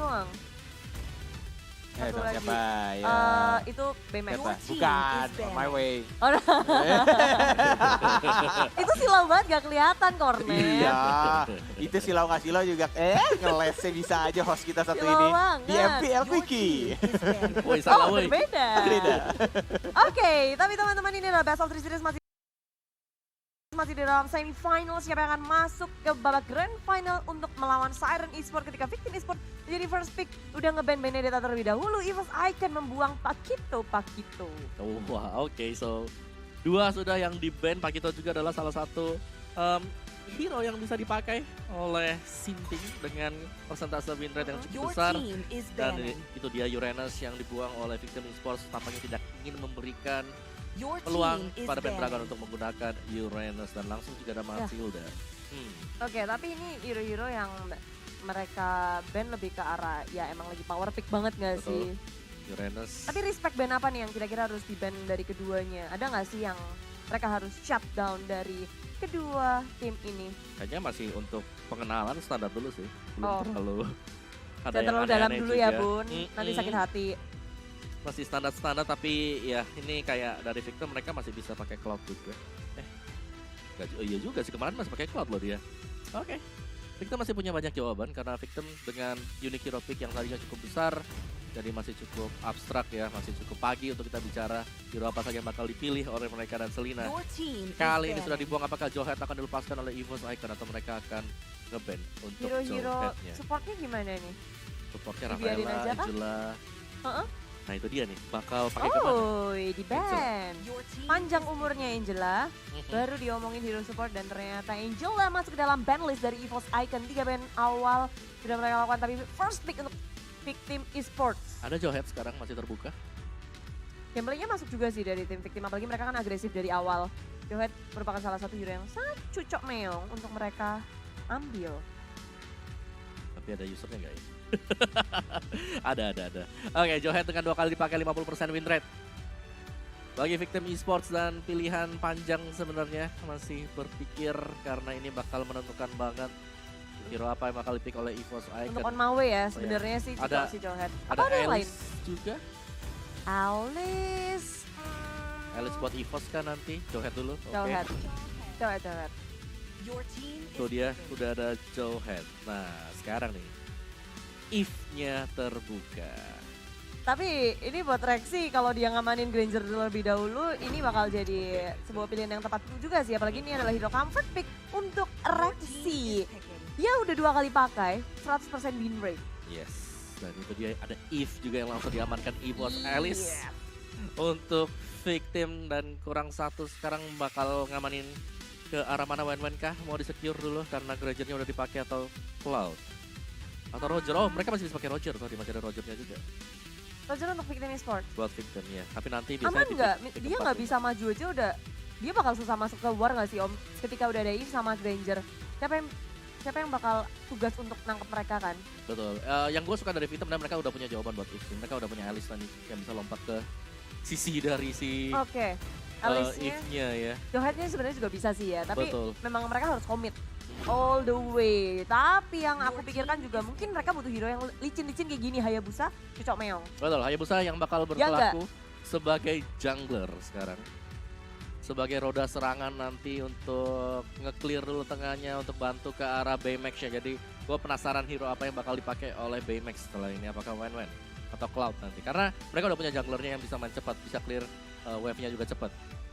doang. Satu lagi. Siapa? Ya. Itu Baymax. Siapa? Bukan, On My Way. Oh, itu silau banget gak kelihatan Kornet. Iya, itu silau nggak silau juga ngelesnya bisa aja host kita satu Silau ini. banget. Di MPL Vicky. Woi salah Oh, woi. berbeda. Beda. Oke, tapi teman-teman ini adalah Best of 3 Series masih di dalam semifinal. Siapa yang akan masuk ke babak grand final untuk melawan Siren Esport ketika Victim Esport menjadi first pick. Udah nge-ban Benedetta terlebih dahulu. EVOS Icon membuang Pakito. Oh, wah, oke. So, 2 sudah yang di-ban. Pakito juga adalah salah satu hero yang bisa dipakai oleh Sinting dengan persentase win rate yang cukup besar. Dan itu dia Uranus yang dibuang oleh Victim Esports, tampaknya tidak ingin memberikan peluang pada Pendragon untuk menggunakan Uranus, dan langsung juga ada Matilda. Oke, tapi ini hero-hero yang mereka ban lebih ke arah ya emang lagi power pick banget gak sih? Uranus. Tapi respect ban apa nih yang kira-kira harus di-ban dari keduanya? Ada gak sih yang mereka harus shut down dari kedua tim ini? Kayaknya masih untuk pengenalan standar dulu sih. Oh. Belum terlalu ada Jangan yang terlalu dalam aneh-aneh dulu juga. ya Bun, nanti sakit hati. Masih standar-standar, tapi ya ini kayak dari Victor mereka masih bisa pakai cloud juga. Oh iya juga sih, kemarin masih pakai cloud loh dia. Oke. Victor masih punya banyak jawaban karena Victor dengan unique hero pick yang tadinya cukup besar, jadi masih cukup abstrak ya, masih cukup pagi untuk kita bicara hero apa saja yang bakal dipilih oleh mereka dan Selina. Kali ini sudah dibuang, apakah Jowhead akan dilepaskan oleh EVOS Icon atau mereka akan nge-ban untuk Hero-hero Jowhead-nya. supportnya gimana nih? Supportnya Dibiarin Rafaela, aja kah? Angela. Heeh. Nah itu dia nih, bakal pakai kemana? Oh, di ban. Panjang umurnya Angela, baru diomongin hero support dan ternyata Angela masuk ke dalam ban list dari EVOS Icon. 3 ban awal sudah mereka lakukan, tapi first pick untuk Victim Esports. Ada Jowhead sekarang masih terbuka. Gameplaynya masuk juga sih dari tim Victim, apalagi mereka kan agresif dari awal. Jowhead merupakan salah satu hero yang sangat cucok meong untuk mereka ambil. Tapi ada usernya nggak ya? ada. Oke, Jowhead dengan 2 kali dipakai 50% win rate. Bagi Victim Esports dan pilihan panjang sebenarnya masih berpikir karena ini bakal menentukan banget hero apa yang bakal dipick oleh EVOS Icon. Untuk on my way ya sebenarnya sih Ada- si Jowhead. Ada Apa yang lain? Alice juga. Alice. Alice buat EVOS kan nanti. Jowhead dulu. Oke. Jowhead. Jowhead. Tuh dia, udah ada Jowhead. Nah, sekarang nih. If-nya terbuka. Tapi ini buat Rexy kalau dia ngamanin Granger terlebih dahulu, ini bakal jadi sebuah pilihan yang tepat juga sih. Apalagi ini adalah hero comfort pick untuk Rexy. Dia udah 2 kali pakai, 100% win rate. Yes. Dan itu dia ada If juga yang langsung diamankan EVOS Alice. Untuk Victim dan kurang 1 sekarang bakal ngamanin ke arah mana Wen kah? Mau di-secure dulu karena Granger-nya udah dipakai atau Cloud? Atau Roger? Oh mereka masih bisa pakai Roger, sorry masih ada Roger-nya juga. Roger untuk Victim Esports. Buat Victim ya, tapi nanti biasanya Aman nggak? pick Dia 4 nggak nih. bisa maju aja udah. Dia bakal susah masuk ke war nggak sih Om? Ketika udah ada Eve sama Granger. Siapa yang bakal tugas untuk nangkep mereka kan? Betul. Yang gue suka dari Victim, dan mereka udah punya jawaban buat If. Mereka udah punya Alice tadi yang bisa lompat ke sisi dari si Oke. Alice-nya, If-nya ya. Jowhead-nya sebenarnya juga bisa sih ya. Tapi Betul. memang mereka harus komit all the way. Tapi yang aku pikirkan juga mungkin mereka butuh hero yang licin-licin kayak gini. Hayabusa, Cucok Meong. Betul, Hayabusa yang bakal Ya nggak? berlaku sebagai jungler sekarang. Sebagai roda serangan nanti untuk nge-clear dulu tengahnya untuk bantu ke arah Baymax ya. Jadi gue penasaran hero apa yang bakal dipakai oleh Baymax setelah ini. Apakah Wen atau Cloud nanti. Karena mereka udah punya junglernya yang bisa main cepat, bisa clear wave-nya juga cepat.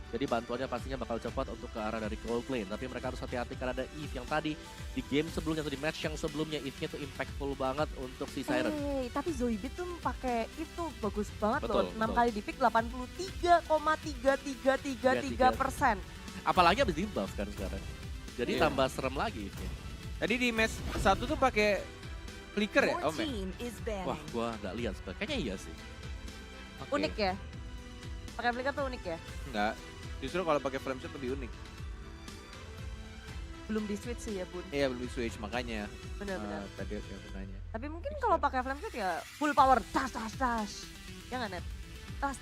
Jadi bantuannya pastinya bakal cepat untuk ke arah dari gold lane. Tapi mereka harus hati-hati karena ada Eve yang tadi di game sebelumnya atau di match yang sebelumnya Eve-nya tuh impactful banget untuk si Siren. Tapi Zoidberg tuh pakai itu bagus banget Betul, loh. 6 betul. kali di pick 83,3333%. Apalagi abis di buff kan sekarang. Jadi Iya. tambah serem lagi Eve-nya. Tadi di match 1 tuh pakai flicker ya Om ya? Wah gua nggak lihat kayaknya iya sih. Oke. Unik ya? Pakai flicker tuh unik ya? Enggak. Justru kalau pakai flame shot lebih unik. Belum di switch sih ya Bun. Iya belum switch makanya. Benar-benar. Tadi yang aku nanya. Tapi mungkin kalau pakai flame shot ya full power. Tas. Ya nggak Net? Tas.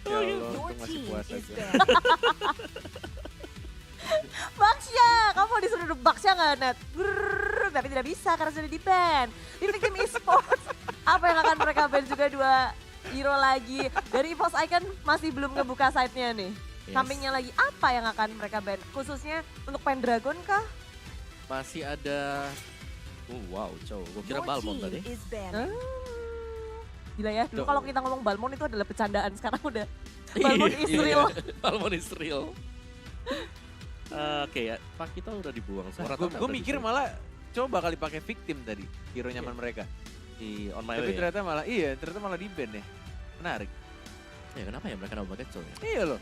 Ya Allah, untung masih puasa aja. Baksya, kamu mau disuruh duduk Baksya nggak Net? Brrrr, tapi tidak bisa karena sudah di-ban. Di Victim Esports, apa yang akan mereka ban juga 2 hero lagi. Dari EVOS Icon masih belum ngebuka site-nya nih. Yes. Sampingnya lagi apa yang akan mereka ban? Khususnya untuk Pendragon kah? Masih ada, wow, cow, gue kira Balmond tadi. Hmm, Gila ya, dulu kalau kita ngomong Balmond itu adalah bercandaan, sekarang udah Balmond is real. Balmond is real. Oke ya, Pak kita udah dibuang semua. Gue mikir malah coba bakal dipakai victim tadi, hero nyaman mereka. di On My Tapi Way. ternyata malah di ban ya. Menarik. Ya kenapa ya mereka nggak pakai cow ya? Iya loh.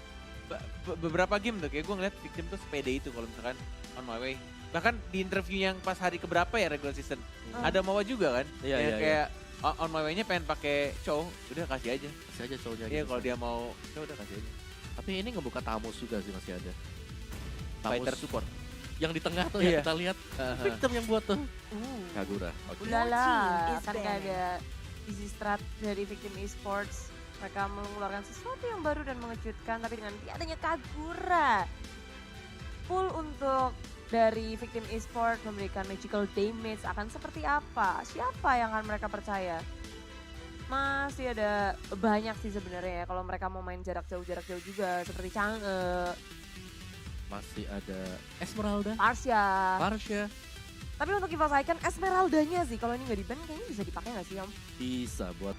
Beberapa game tuh kayak gue ngeliat victim tuh sepede itu kalau misalkan On My Way. Bahkan di interview yang pas hari keberapa ya regular season, ada Mawa juga kan? Iya, yang iya, kayak On My Way-nya pengen pakai cow, udah kasih aja. Kasih aja cownya. Iya kalau dia mau cow udah kasih aja. Tapi ini ngebuka Tamus juga sih masih ada. Fighter support. Yang di tengah tuh Iya. ya kita lihat. Victim yang buat tuh. Kagura. Oke. Ulala, kan gak ada easy strat dari Victim Esports. Mereka mengeluarkan sesuatu yang baru dan mengejutkan, tapi dengan tiadanya Kagura. Full untuk dari Victim Esports memberikan magical damage akan seperti apa? Siapa yang akan mereka percaya? Masih ada banyak sih sebenarnya ya kalau mereka mau main jarak jauh juga seperti Chang'e, Masih ada Esmeralda. Arsya. Marsha. Tapi untuk EVOS Icon Esmeraldanya sih kalau ini nggak di ban kayaknya bisa dipakai nggak sih Om? Bisa buat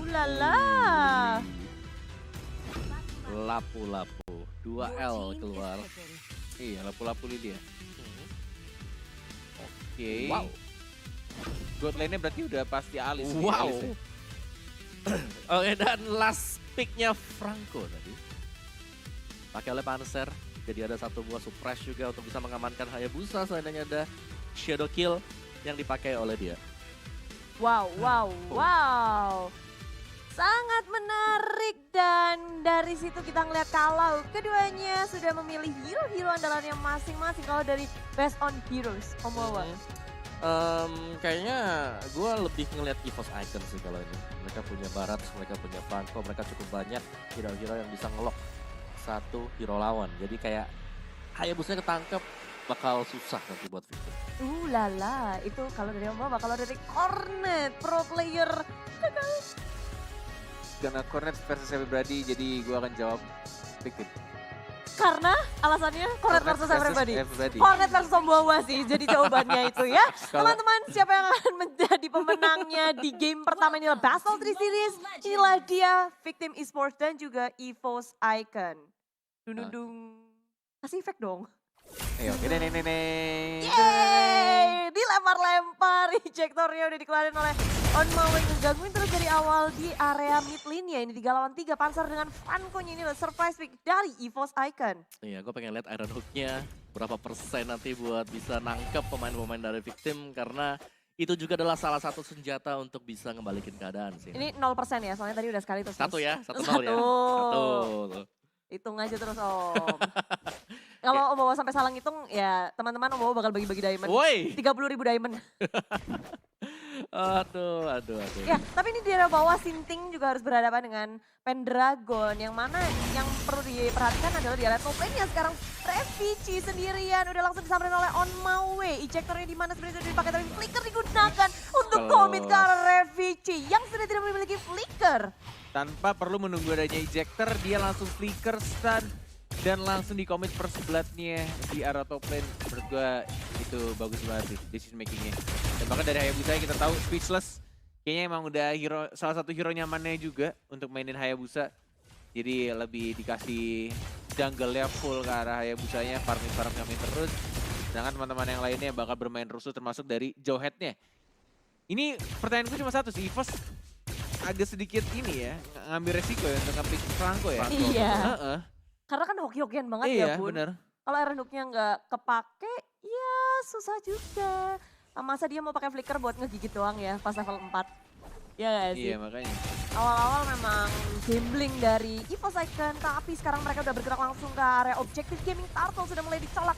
Ulala. lapu-lapu. 2L keluar. Iya lapu-lapu dia. Oke. Wow. God lane-nya berarti udah pasti Alis. nih, Wow. Alis ya. Oke, dan last pick-nya Franco tadi. Pakai oleh Panzer. Jadi ada satu buah surprise juga untuk bisa mengamankan Hayabusa. Seandainya ada Shadow Kill yang dipakai oleh dia. Wow. Sangat menarik dan dari situ kita ngeliat kalau keduanya sudah memilih hero-hero andalannya masing-masing kalau dari Best on Heroes, Om Wawa. Kayaknya gue lebih ngelihat EVOS Icon sih kalau ini. Mereka punya Barat, mereka punya Franco, mereka cukup banyak hero-hero yang bisa ngelok satu hero lawan. Jadi kayak Hayabusa ketangkep bakal susah nanti buat Victor. Lala, itu kalau dari Om Wawa, kalau dari Cornet, pro player. Karena Cornet versus everybody, jadi gue akan jawab victim. Karena alasannya Cornet versus everybody. everybody. Cornet versus Om Wawa sih, jadi jawabannya itu ya. Kalau- Teman-teman, siapa yang akan menjadi pemenangnya di game pertama ini adalah Battle 3 Series. Inilah dia, Victim Esports dan juga EVOS Icon. Dung. Kasih efek dong. Ayo, ini. Yeay, dilempar-lempar, ejectornya udah dikeluarin oleh On My Way, ngegangguin terus dari awal di area mid lane ya. Ini 3 lawan 3 Panzer dengan Franco-nya, ini adalah surprise pick dari EVOS Icon. Iya, gue pengen lihat Iron Hook-nya berapa persen nanti buat bisa nangkep pemain-pemain dari Victim karena itu juga adalah salah satu senjata untuk bisa ngembalikin keadaan sih. Ini 0% ya, soalnya tadi udah sekali terus. Satu ya, 1-0 ya. Satu. Satu. Hitung aja terus Om. Kalau Om Wawa sampai salah ngitung ya teman-teman Om Wawa bakal bagi-bagi diamond. Woi. 30.000 diamond. Aduh. Ya, tapi ini di daerah bawah Sinting juga harus berhadapan dengan Pendragon. Yang mana yang perlu diperhatikan adalah di area top lane-nya sekarang Revici sendirian. Udah langsung disamperin oleh On My Way. Ejectornya di mana sebenarnya sudah dipakai tapi flicker digunakan untuk komit ke arah Revici yang sudah tidak memiliki flicker. Tanpa perlu menunggu adanya ejector, dia langsung flicker stun dan langsung di commit first blood-nya di arah top lane. Menurut gua itu bagus banget sih decision making-nya. Dan bahkan dari Hayabusa kita tahu Speechless kayaknya emang udah salah satu hero nyamannya juga untuk mainin Hayabusa. Jadi lebih dikasih jungle-nya full ke arah Hayabusanya, farming terus. Sedangkan teman-teman yang lainnya bakal bermain rusuh termasuk dari Jowhead-nya. Ini pertanyaanku cuma satu sih, EVOS agak sedikit ini ya, ngambil resiko ya untuk nge-pick Franco ya. Iya. Heeh. Karena kan hoki-hokian banget Iya, ya Bun. bener. Kalau Iron Hook-nya nggak kepake, ya susah juga. Masa dia mau pakai flicker buat ngegigit doang ya pas level 4. Ya gak sih? Iya, makanya. Awal-awal memang gambling dari EVOS Icon, tapi sekarang mereka udah bergerak langsung ke area objektif gaming. Turtle sudah mulai dicolak.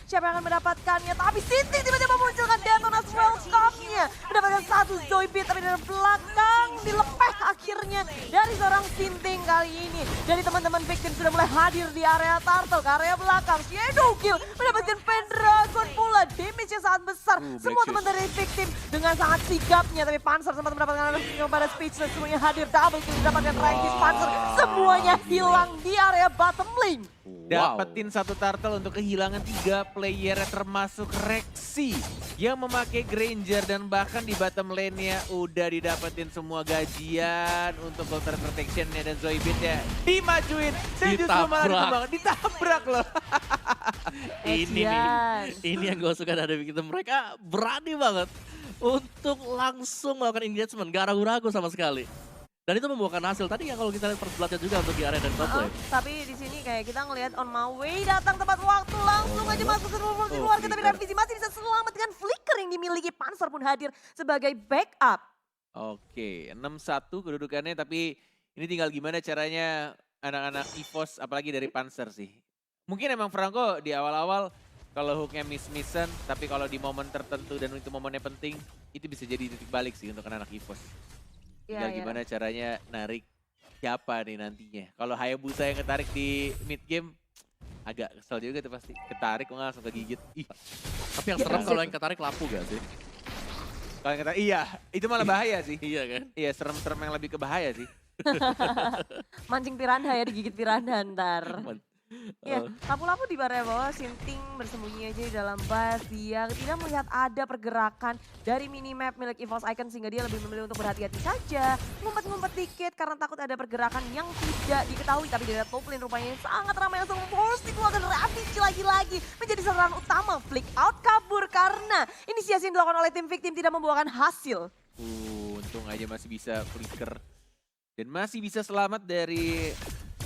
Siapa yang akan mendapatkannya? Tapi Sinting tiba-tiba munculkan Detonas Welcome-nya. Mendapatkan satu Zoidbeat, tapi dari belakang dilepeh akhirnya dari seorang Sinting. kali ini. Dari teman-teman Victim sudah mulai hadir di area turtle, ke area belakang. Shadow Kill mendapatkan Pendragon pula. Damage yang sangat besar. Semua teman dari Victim dengan sangat sigapnya. Tapi Panzer sempat mendapatkan kepada Speechless. Semuanya hadir, double kill didapatkan Rangis Panzer. Semuanya hilang di area bottom lane. Dapetin satu turtle untuk kehilangan 3 player termasuk Rexy yang memakai Granger dan bahkan di bottom lane-nya udah didapetin semua gajian untuk gold turret protection-nya dan Zoidberg-nya dimajuin dan justru malah dikembangkan, ditabrak loh. Ini nih, ini yang gue suka dari kita. Mereka berani banget untuk langsung melakukan engagement, gak ragu-ragu sama sekali. Dan itu membuahkan hasil. Tadi ya kalau kita lihat first blood-nya juga untuk di area dan top lane. Tapi di sini kayak kita ngelihat on my way datang tepat waktu langsung aja masuk ke ruang keluarga. Tapi Revisi masih bisa selamat dengan flicker yang dimiliki. Panzer pun hadir sebagai backup. Oke, 6-1 kedudukannya, tapi ini tinggal gimana caranya anak-anak EVOS apalagi dari Panzer sih. Mungkin emang Franco di awal-awal kalau hooknya miss-missan, tapi kalau di momen tertentu dan itu momennya penting, itu bisa jadi titik balik sih untuk anak-anak EVOS. Tinggal gimana caranya narik siapa nih nantinya. Kalau Hayabusa yang ketarik di mid game, agak kesel juga tuh pasti. Ketarik kok langsung kegigit. Ih. Tapi yang serem kalau yang ketarik lapu gak sih? Kalau yang ketarik, iya. Itu malah bahaya sih. Iya kan? Iya, serem-serem yang lebih ke bahaya sih. Mancing piranha ya, digigit piranha ntar. Iya, lapu-lapu di area bawah, Sinting bersembunyi aja di dalam bus. Dia tidak melihat ada pergerakan dari minimap milik EVOS Icon sehingga dia lebih memilih untuk berhati-hati saja. Ngumpet-ngumpet dikit karena takut ada pergerakan yang tidak diketahui. Tapi dari top lane rupanya sangat ramai langsung force dikeluarkan Ravage lagi-lagi. Menjadi sasaran utama, flick out kabur karena inisiasi yang dilakukan oleh tim Victim tidak membuahkan hasil. Untung aja masih bisa flicker. Dan masih bisa selamat dari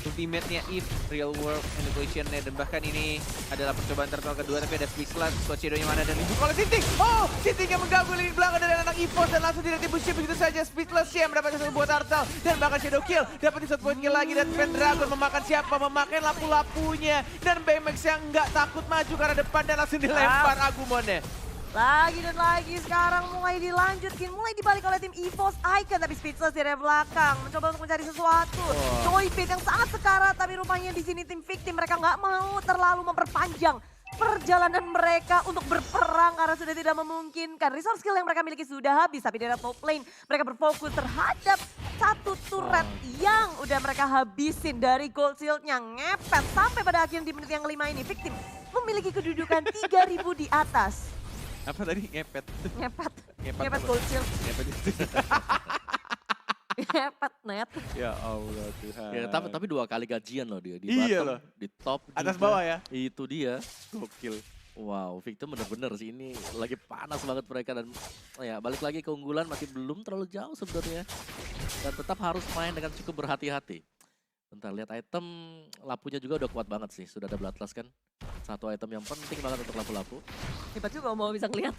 ultimate-nya Eve, real world manipulation-nya, dan bahkan ini adalah percobaan turtle kedua, tapi ada Speechless, Shadow-nya mana dan dibuka oleh Sinting. Oh, Sinting yang mengganggu lini belakang dari anak EVOS dan langsung diretribusi begitu saja. Speechless yang mendapatkan satu buah turtle dan bahkan Shadow Kill, dapetin satu point kill lagi dan Pendragon memakan siapa? Memakai lapu-lapunya dan Baymax yang nggak takut maju karena depan dan langsung dilempar Agumonnya. Lagi dan lagi sekarang mulai dilanjutkan, mulai dibalik oleh tim EVOS Icon. Tapi Speechless dari belakang mencoba untuk mencari sesuatu. Zoidberg yang sangat sekarat, tapi rupanya di sini tim Victim mereka nggak mau terlalu memperpanjang perjalanan mereka untuk berperang karena sudah tidak memungkinkan. Resource skill yang mereka miliki sudah habis, tapi dari top lane mereka berfokus terhadap satu turret yang udah mereka habisin dari gold shield-nya. Ngepet sampai pada akhirnya di menit yang 5 ini Victim memiliki kedudukan 3000 di atas. Apa tadi? Ngepet. Ngepet gold shield. Ngepet itu. Ngepet net. Ya Allah Tuhan. Ya, tapi 2 kali gajian loh dia. Di Iya bottom, loh. di top. Atas juga. bawah ya? Itu dia. Gokil. Wow, Victim bener-bener sih ini lagi panas banget mereka dan ya balik lagi keunggulan masih belum terlalu jauh sebenarnya. Dan tetap harus main dengan cukup berhati-hati. Bentar, lihat item lapunya juga udah kuat banget sih. Sudah ada Bloodlust kan. Satu item yang penting banget untuk lapu-lapu. Hebat juga mau bisa ngeliat.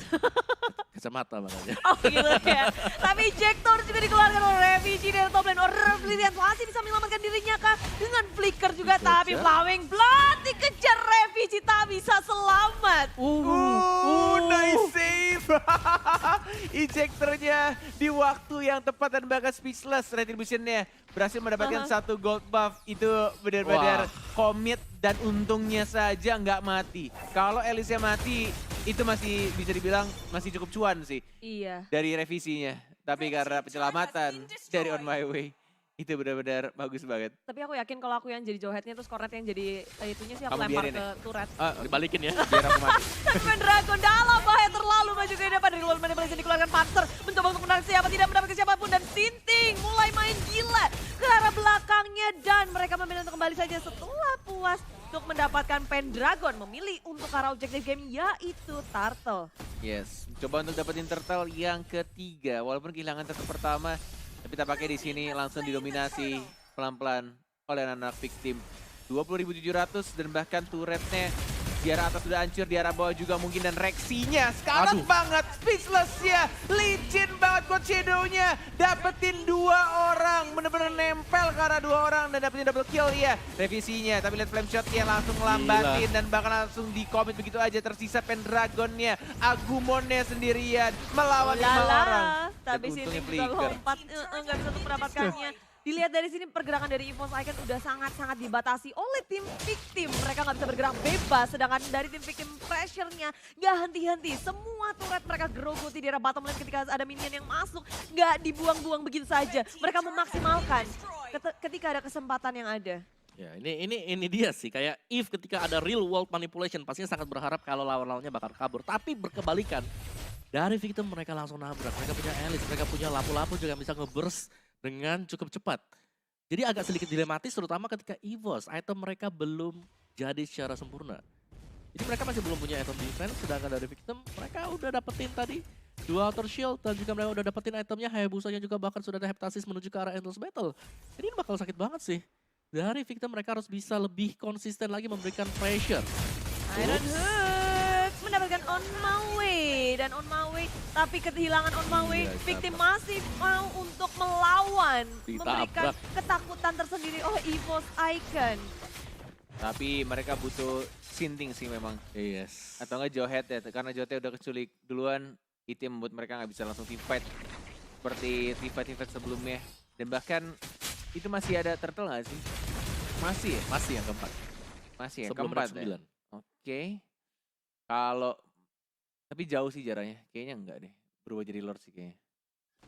Kacamata makanya. Oh gitu ya. Tapi Ejector juga dikeluarkan oleh Revisi dari top lane. Lihat masih bisa menyelamatkan dirinya kah? Dengan flicker juga, tapi Flowing Blood dikejar Revisi tak bisa selamat. Nice save. Ejectornya di waktu yang tepat dan bahkan Speechless retribution-nya berhasil mendapatkan satu gold buff. Itu benar-benar komit dan untungnya saja nggak mati. Kalau Elise mati itu masih bisa dibilang masih cukup cuan sih. Iya. Dari revisinya. Tapi karena penyelamatan dari On My Way itu benar-benar bagus banget. Tapi aku yakin kalau aku yang jadi jawheadnya terus Cornet yang jadi itunya sih aku Kamu lempar biarin ke turret. Dibalikin ya. Biar aku mati. Tapi Dragon dalam bahaya terlalu maju ke depan dari luar manipulasi dikeluarkan Panzer. Mencoba untuk menarik siapa, tidak mendapatkan siapapun dan Sinting mulai main gila ke arah belakangnya dan mereka memilih untuk kembali saja setelah puas untuk mendapatkan Pendragon memilih untuk arah objektif game yaitu Turtle. Yes, coba untuk dapetin turtle yang ketiga. Walaupun kehilangan turtle pertama, tapi tampaknya di sini langsung didominasi pelan-pelan oleh anak-anak Victim. 20.700 dan bahkan turretnya di arah atas sudah hancur, di arah bawah juga mungkin dan Rexy-nya sekarat banget, Speechless-nya, licin banget Coach Shadow-nya, dapetin 2 orang, bener-bener nempel ke arah 2 orang dan dapetin double kill ya, revisinya, tapi lihat flame shot-nya langsung ngelambatin dan bahkan langsung di-commit begitu aja, tersisa Pendragon-nya, Agumon-nya sendirian, melawan 5 orang. Tapi Dan Sinting untungnya juga flicker. lompat, nggak bisa untuk mendapatkannya. Dilihat dari sini pergerakan dari EVOS Icon udah sangat-sangat dibatasi oleh tim Victim. Mereka nggak bisa bergerak bebas, sedangkan dari tim Victim pressure-nya nggak henti-henti. Semua turret mereka gerogoti di arah bottom lane ketika ada minion yang masuk. Nggak dibuang-buang begitu saja. Mereka memaksimalkan ketika ada kesempatan yang ada. Ya, ini dia sih kayak if ketika ada real world manipulation pastinya sangat berharap kalau lawan-lawannya bakal kabur. Tapi berkebalikan dari Victim mereka langsung nabrak. Mereka punya Alice, mereka punya lapu-lapu juga yang bisa nge-burst dengan cukup cepat. Jadi agak sedikit dilematis terutama ketika EVOS item mereka belum jadi secara sempurna. Jadi mereka masih belum punya item defense, sedangkan dari Victim mereka udah dapetin tadi 2 outer shield dan juga mereka udah dapetin itemnya Hayabusa-nya juga bahkan sudah ada Heptasis menuju ke arah Endless Battle. Jadi ini bakal sakit banget sih. Dari Victim mereka harus bisa lebih konsisten lagi memberikan pressure. Iron Hook mendapatkan On My Way dan On My Way, tapi kehilangan On My Way, Iya, Victim masih mau untuk melawan, Ditabrak. memberikan ketakutan tersendiri oleh EVOS Icon. Tapi mereka butuh sinting sih memang. Yes. Atau enggak Johet ya, karena Johet udah keculik duluan, itu yang membuat mereka nggak bisa langsung team fight. Seperti team fight sebelumnya. Dan bahkan itu masih ada turtle nggak sih? Masih ya? Masih yang keempat. Masih yang Sebelum keempat red ya? 9. Oke. Kalau, tapi jauh sih jaraknya. Kayaknya enggak deh. Berubah jadi Lord sih kayaknya.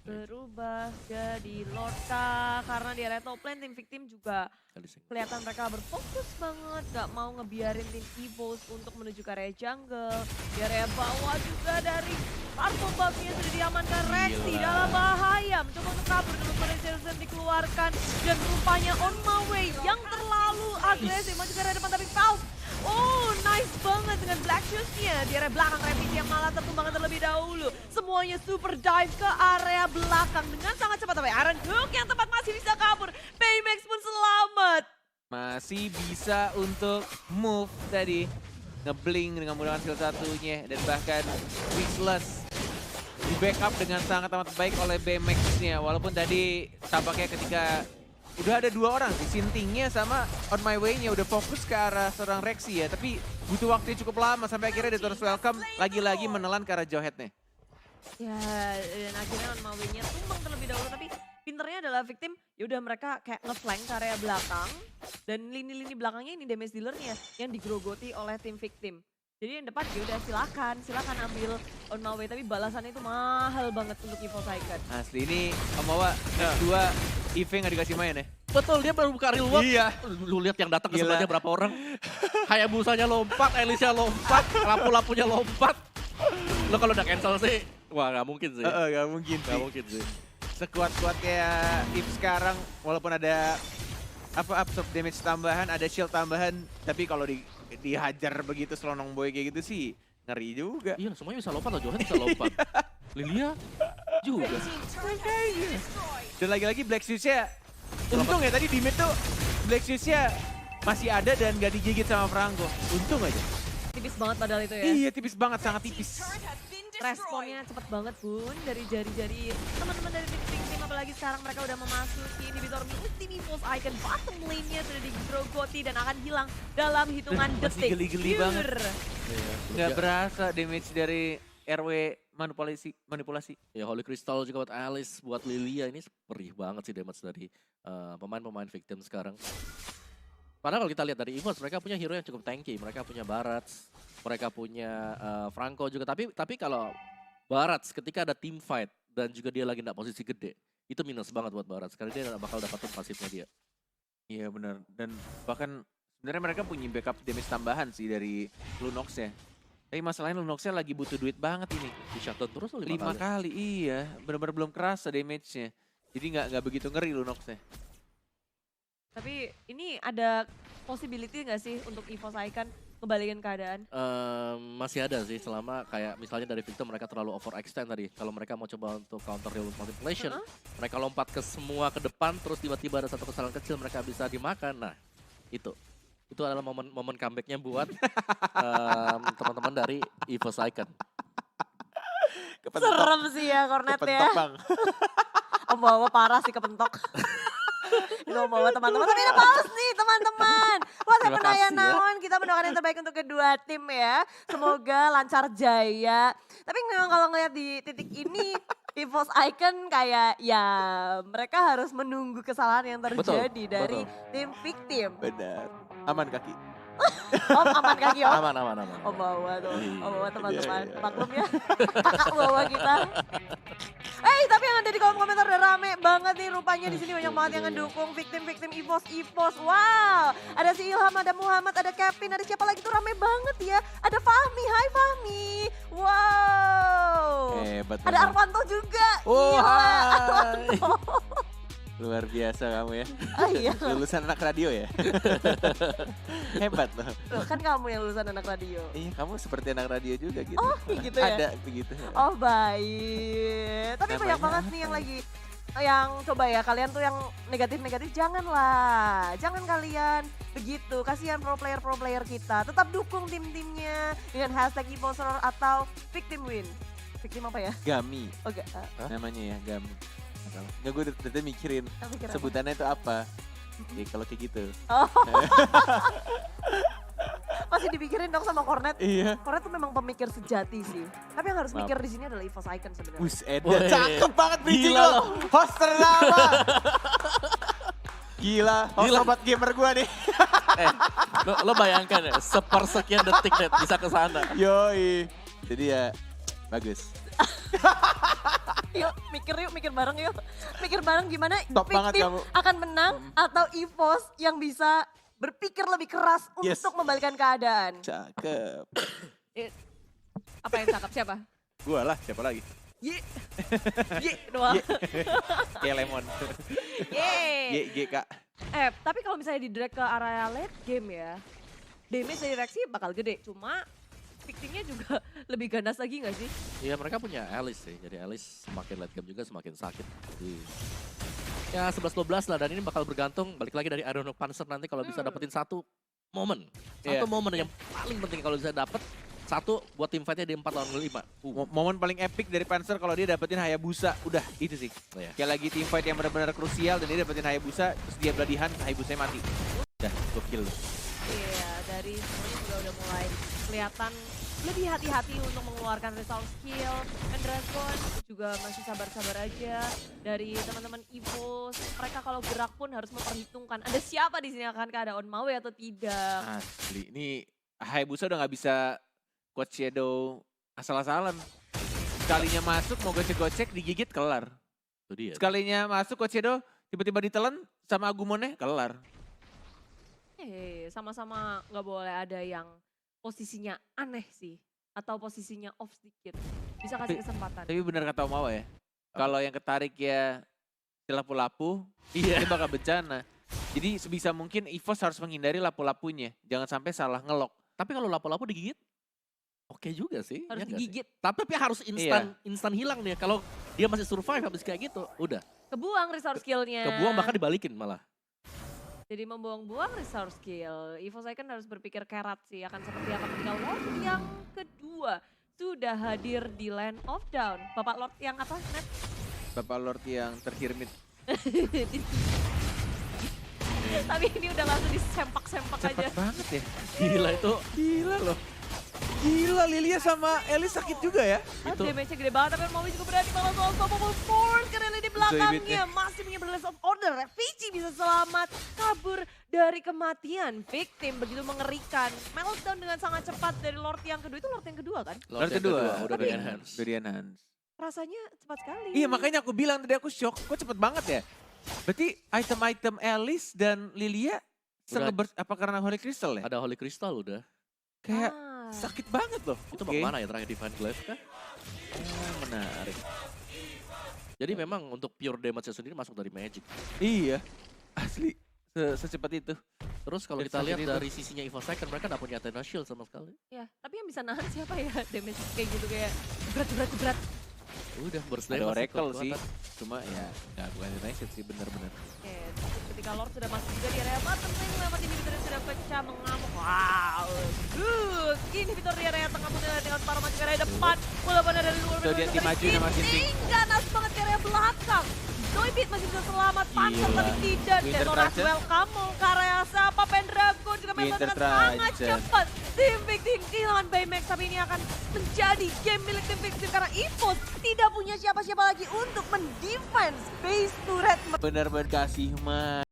Berubah jadi Lord kah? Karena di area top lane tim Victim juga kelihatan mereka berfokus banget, gak mau ngebiarin tim EVOS untuk menuju ke area jungle. Di area bawah juga dari Purple Buff-nya sudah diamankan. Rexy Gila. dalam bahaya, mencoba untuk kabur dengan Resurrection dikeluarkan. Dan rupanya On My Way yang terlalu agresif, maju ke area depan tapi Pulse. Oh, nice banget dengan Black Shoes-nya. Di area belakang Rapid yang malah tertumbangkan terlebih dahulu. Semuanya super dive ke area belakang dengan sangat cepat. Tapi Iron Hook yang tepat masih bisa kabur. Baymax pun selamat. Masih bisa untuk move tadi. Ngeblink dengan menggunakan skill satunya. Dan bahkan Wixless di backup dengan sangat amat baik oleh BMX-nya. Walaupun tadi tampaknya ketika udah ada 2 orang sih, Sintingnya sama On My Way-nya udah fokus ke arah seorang Rexy ya. Tapi butuh waktu yang cukup lama sampai akhirnya Detor's Welcome lagi-lagi menelan ke arah Johet-nya. Ya, dan akhirnya On My Way-nya tumbang terlebih dahulu. Tapi pinternya adalah Victim, yaudah mereka kayak nge-flank ke area belakang. Dan lini-lini belakangnya ini damage dealer-nya yang digerogoti oleh tim Victim. Jadi yang depan yaudah silakan ambil On My Way. Tapi balasannya itu mahal banget untuk EVOS Icon. Asli ini Omawa kedua Eve nggak dikasih main ya. Betul, dia baru buka real world. Iya. Lu lihat yang datang ke Gila. sebelahnya berapa orang. Hayabusanya lompat, Elisha lompat, lapu-lapunya lompat. Lo kalau udah cancel sih, wah nggak mungkin sih. Gak mungkin Nggak sih. mungkin sih. Sekuat-kuat kayak Eve sekarang, walaupun ada absorb damage tambahan, ada shield tambahan, tapi kalau dihajar begitu selonong boy kayak gitu sih ngeri juga. Iya, semuanya bisa lompat loh, Johan bisa lompat. Lilia juga. Dan lagi-lagi Black Shoes-nya, untung ya tadi di mid tuh Black Shoes-nya masih ada dan gak digigit sama Franco. Untung aja. Tipis banget padahal itu ya. Iya tipis banget, sangat tipis. Responnya cepet banget Bun dari jari-jari teman-teman dari tim apalagi sekarang mereka udah memasuki inhibitor ulti EVOS Icon bottom lane-nya sudah digerogoti dan akan hilang dalam hitungan Masih detik. geli-geli banget. Iya. Nggak berasa damage dari RW manipulasi. Ya Holy Crystal juga buat Alice, buat Lilia ini perih banget sih damage dari pemain-pemain Victim sekarang. Padahal kalau kita lihat dari EVOS mereka punya hero yang cukup tanky, mereka punya Barats, mereka punya Franco juga. Tapi kalau Barats ketika ada team fight dan juga dia lagi nggak posisi gede, itu minus banget buat Barats karena dia nggak bakal dapetin pasifnya dia. Iya benar. Dan bahkan sebenarnya mereka punya backup damage tambahan sih dari Lunox ya. Tapi masalahnya Lunox-nya lagi butuh duit banget ini. Di shutdown terus loh 5 5 kali. kali, iya. Benar-benar belum kerasa damage-nya. Jadi nggak begitu ngeri Lunox-nya. Tapi ini ada possibility nggak sih untuk EVOS Icon ngebalikin keadaan? Masih ada sih selama kayak misalnya dari Victim mereka terlalu overextend tadi. Kalau mereka mau coba untuk counter real manipulation, mereka lompat ke semua ke depan terus tiba-tiba ada satu kesalahan kecil mereka bisa dimakan. Nah, itu adalah momen comeback-nya buat teman-teman dari EVOS Icon. Serem sih ya Cornet ya. Bang. Om bawa parah sih kepentok. Itu Om bawa teman-teman. Tapi ada balas nih teman-teman. Wah Terima penaya kasih ya. naon. Kita mendoakan yang terbaik untuk kedua tim ya. Semoga lancar jaya. Tapi memang kalau ngeliat di titik ini EVOS Icon kayak ya mereka harus menunggu kesalahan yang terjadi dari betul. tim victim. Benar. Aman kaki. Om aman kaki om. Aman. Om bawa tuh, om bawa teman-teman. Iya. Maklum ya, kakak bawa kita. Tapi yang ada di kolom komentar udah rame banget nih rupanya di sini banyak banget yang ngedukung victim EVOS. Wow, ada si Ilham, ada Muhammad, ada Kevin, ada siapa lagi tuh rame banget ya. Ada Fahmi, hai Fahmi. Wow. Hebat. Ada Arwanto juga. Oh, Gila, hai. Arwanto. Luar biasa kamu ya. Oh iya. Lulusan anak radio ya. Hebat loh. Loh, kan kamu yang lulusan anak radio. Iya, kamu seperti anak radio juga gitu. Oh, gitu ya? Ada begitu. Oh baik. Tapi banyak Namanya banget nih yang lagi yang coba ya kalian tuh yang negatif-negatif janganlah. Jangan kalian begitu. Kasihan pro player kita. Tetap dukung tim-timnya dengan hashtag #evosoror atau victim win. Victim apa ya? Gami Oh enggak. namanya ya, Gami. Nggak, gue udah mikirin Pikir apa? sebutannya itu apa. Ya, kalau kayak gitu. Oh. Masih dipikirin dong sama Cornet. Iya. Cornet tuh memang pemikir sejati sih. Tapi yang harus Maaf. mikir di sini adalah EVOS Icon sebenarnya. Bus Eda, Woi. cakep banget bridging Gila lo. lo. Host ternama. Gila, host Gila. sobat gamer gue nih. Lo bayangkan ya, sepersekian detik net bisa ke sana. Yoi. Jadi ya, bagus. Yuk, mikir bareng yuk. Mikir bareng gimana Top banget victim kamu. akan menang atau EVOS yang bisa berpikir lebih keras Yes. untuk membalikan keadaan. Cakep. Apa yang cakep siapa? Gue lah, siapa lagi? Ye. Ye doang. Kayak Lemon. Ye. Ye, Kak. Tapi kalau misalnya di drag ke area late game ya, damage dari Rexy bakal gede. Cuma victimnya juga lebih ganas lagi gak sih? Iya mereka punya Alice sih, jadi Alice semakin late game juga semakin sakit. Jadi ya 11-12 lah dan ini bakal bergantung balik lagi dari Iron Panzer nanti kalau bisa dapetin satu momen. Satu Iya. momen yang paling penting kalau bisa dapet. Satu buat tim fightnya di 4 lawan 5. Momen paling epic dari Panzer kalau dia dapetin Hayabusa. Udah, itu sih. Iya. Kayak lagi team fight yang benar-benar krusial dan dia dapetin Hayabusa, terus dia beladihan, Hayabusanya mati. Udah, gokil. Iya, dari semuanya juga udah mulai kelihatan lebih hati-hati untuk mengeluarkan resource skill. Dan Dragon juga masih sabar-sabar aja dari teman-teman EVOS. Mereka kalau gerak pun harus memperhitungkan ada siapa di sini akan keadaan mawe atau tidak. Asli, ini Hayabusa udah gak bisa Coach Shadow asal-asalan. Sekalinya masuk mau gocek-gocek digigit kelar. Itu dia. Sekalinya masuk Coach Shadow tiba-tiba ditelan sama Agumone kelar. Sama-sama nggak boleh ada yang posisinya aneh sih. Atau posisinya off sedikit. Bisa kasih kesempatan. Tapi benar kata Omawa ya. Kalau yang ketarik ya si lapu-lapu, Iya. dia bakal bencana. Jadi sebisa mungkin EVOS harus menghindari lapu-lapunya. Jangan sampai salah ngelok. Tapi kalau lapo-lapo digigit, oke juga sih. Harus ya nggak sih? digigit. Tapi harus instan hilang nih. Kalau dia masih survive habis kayak gitu, udah. Kebuang resource skillnya. Kebuang bahkan dibalikin malah. Jadi membuang-buang resource skill. EVOS Icon harus berpikir kerat sih akan seperti apa ketika Lord yang kedua sudah hadir di Land of Down. Bapak Lord yang apa, Net? Bapak Lord yang terhirmit. Tapi ini udah langsung disempak-sempak aja. Cepat banget ya. Gila itu. Gila loh. Gila, Lilia sama Ellie sakit juga ya. Itu damage-nya gede banget, tapi Maui juga berani malah soal Unstoppable Force karena di belakangnya masih punya Balance of Order. Fiji bisa selamat kabur dari kematian. Victim begitu mengerikan. Meltdown dengan sangat cepat dari Lord yang kedua. Itu Lord yang kedua kan? Lord kedua. udah Tapi- dari enhance. Dari enhance. Rasanya cepat sekali. Iya, makanya aku bilang tadi aku shock. Kok cepet banget ya? Berarti item-item Alice dan Lilia apa karena Holy Crystal ya? Ada Holy Crystal udah. Kayak Ah. sakit banget loh. Itu mau kemana ya terakhir Divine Glaive kah? Menarik. Jadi memang untuk pure damage sendiri masuk dari Magic. Iya, asli secepat itu. Terus kalau Dari kita lihat sakit itu. dari sisinya EVOS Icon mereka nggak punya Athena Shield sama sekali. Ya, tapi yang bisa nahan siapa ya damage kayak gitu kayak berat. Udah burst Ada damage. Oracle kekuatan. sih. Cuma ya nggak bukan United sih bener-bener. Oke, ketika Lord sudah masuk juga di area bottom lane, lewat inhibitor yang sudah pecah mengamuk. Wow, good. Inhibitor di area tengah mulai dengan separuh maju ke area depan. Walaupun ada di luar Tuh, dia dimaju sama Sinting. ganas banget ke area belakang. Zoidbeat masih bisa selamat, Panzer Gila. tapi tidak. Winter Denoras Trajan. welcome ke area siapa? Pendragon juga main Winter dengan sangat Trajan. cepat. tim Victim kehilangan Baymax, tapi ini akan menjadi game milik tim Victim karena EVOS tidak punya siapa-siapa lagi untuk mendefense base turret. Benar-benar kasih mah.